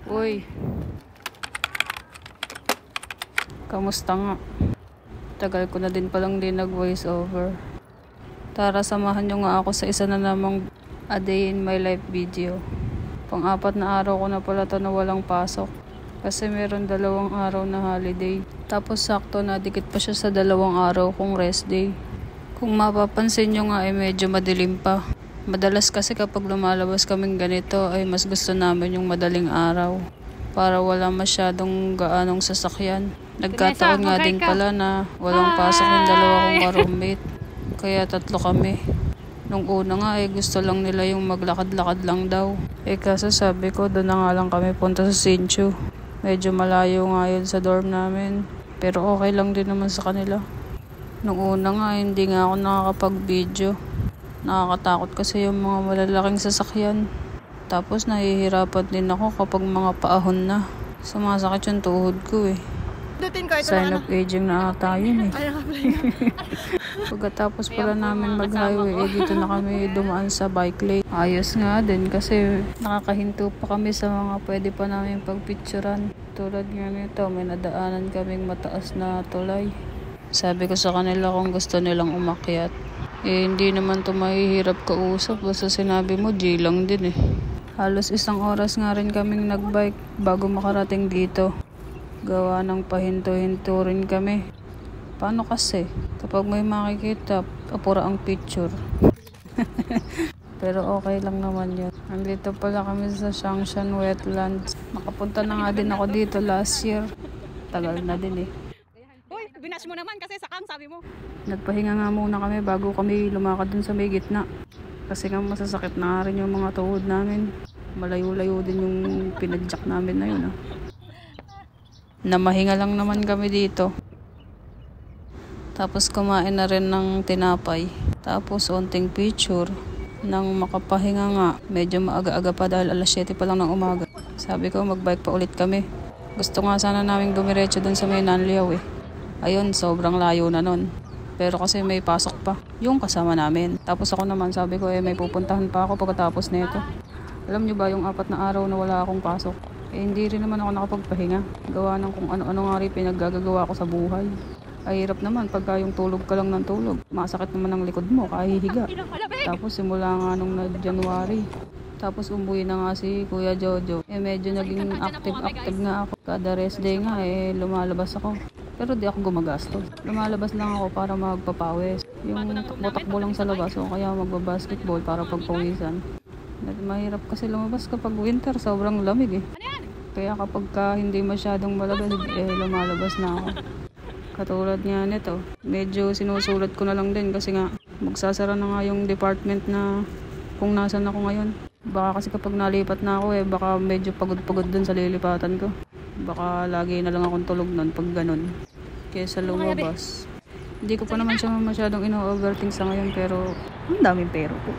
Uy, kamusta nga? Tagal ko na din palang din nag-voice over. Tara, samahan nyo nga ako sa isa na namang A Day in My Life video. Pang-4 na araw ko na pala to na walang pasok. Kasi meron 2 araw na holiday. Tapos sakto na dikit pa siya sa 2 araw kong rest day. Kung mapapansin nyo nga ay medyo madilim pa. Madalas kasi kapag lumalabas kaming ganito ay mas gusto namin yung madaling araw. Para wala masyadong gaanong sasakyan. Nagkataon nga din pala na walang pasok yung 2 kong ka-roommate. Kaya 3 kami. Nung una nga ay gusto lang nila yung maglakad-lakad lang daw. Kaso sabi ko doon na nga lang kami punta sa Sinchu. Medyo malayo nga yun sa dorm namin. Pero okay lang din naman sa kanila. Nung una nga hindi nga ako nakakapag-video. Nakakatakot kasi yung mga malalaking sasakyan. Tapos nahihirapan din ako kapag mga paahon na. Sumasakit yung tuhod ko eh. Sign of aging na ata yun eh. Pagkatapos pala namin mag-highway, dito na kami dumaan sa bike lane. Ayos nga din kasi nakakahinto pa kami sa mga pwede pa namin pagpicturan. Tulad nga nito, may nadaanan kaming mataas na tulay. Sabi ko sa kanila kung gusto nilang umakyat. Hindi naman to mahihirap kausap. Basta sinabi mo, G lang din eh. Halos 1 oras nga rin kaming nagbike bago makarating dito. Gawa ng pahinto-hinto rin kami. Paano kasi? Kapag may makikita, apura ang picture. Pero okay lang naman yun. Nandito pala kami sa Shangshan Wetlands. Nakapunta na nga din ako dito last year. Tagal na din eh. Uy, binash mo naman kasi sakang sabi mo. Nagpahinga nga muna kami bago kami lumakad dun sa may gitna. Kasi nga masasakit na rin yung mga tuhod namin. Malayo-layo din yung pinagjack namin na yun. Namahinga lang naman kami dito. Tapos kumain na rin ng tinapay. Tapos onting picture. Nang makapahinga nga, medyo maaga-aga pa dahil alas 7 pa lang ng umaga. Sabi ko magbike pa ulit kami. Gusto nga sana namin dumiretso dun sa may Nanliao eh. Ayun, sobrang layo na nun. Pero kasi may pasok pa yung kasama namin. Tapos ako naman sabi ko may pupuntahan pa ako pagkatapos nito. Alam nyo ba yung 4 na araw na wala akong pasok? Hindi rin naman ako nakapagpahinga. Gawa ng kung ano-ano nga rin pinaggagawa ko sa buhay. Ay hirap naman pagka yung tulog ka lang ng tulog. Masakit naman ang likod mo, kahihiga. Tapos simula nga nung January. Tapos umuwi na nga si Kuya Jojo. Medyo naging active nga ako. Kada rest day nga lumalabas ako. Pero di ako gumagastos. Lumalabas lang ako para magpapawis. Yung takbo-takbo lang sa labas o kaya magbabasketball para pagpawisan. Mahirap kasi lumabas kapag winter, sobrang lamig eh. Kaya kapag hindi masyadong malagas, lumalabas na ako. Katulad nga nito, medyo sinusulat ko na lang din kasi nga magsasara na nga yung department na kung nasan ako ngayon. Baka kasi kapag nalipat na ako baka medyo pagod-pagod dun sa lilipatan ko. Baka lagi na lang akong tulog nun pag ganun. Kesa lumabas. Hindi ko pa naman siya masyadong ino-overthink sa ngayon pero ang daming pero po.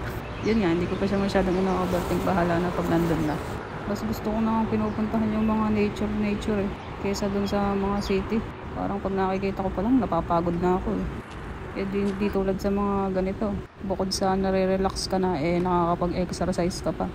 Yun nga, hindi ko pa siya masyadong ino-overthink. Bahala na pag nandun na. Mas gusto ko na pinupuntahan yung mga nature kesa dun sa mga city. Parang pag nakikita ko pa lang napapagod na ako eh. Di tulad sa mga ganito. Bukod sa nare-relax ka na nakakapag-exercise ka pa.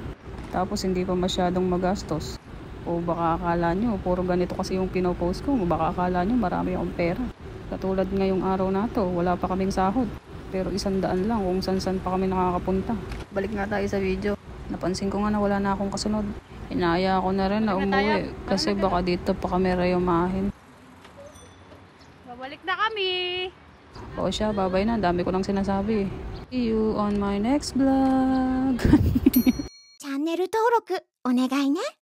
Tapos hindi pa masyadong magastos. O baka akala nyo, puro ganito kasi yung pinopost ko. Baka akala nyo marami akong pera. Katulad ngayong araw na to, wala pa kaming sahod. Pero 100 lang kung san-san pa kami nakakapunta. Balik nga tayo sa video. Napansin ko nga na wala na akong kasunod. Inaya ako na rin na umuwi kasi baka dito pa kami rayumahin. Babalik na kami. O siya, babay na. Dami ko nang sinasabi. See you on my next vlog. チャンネル登録お願いね。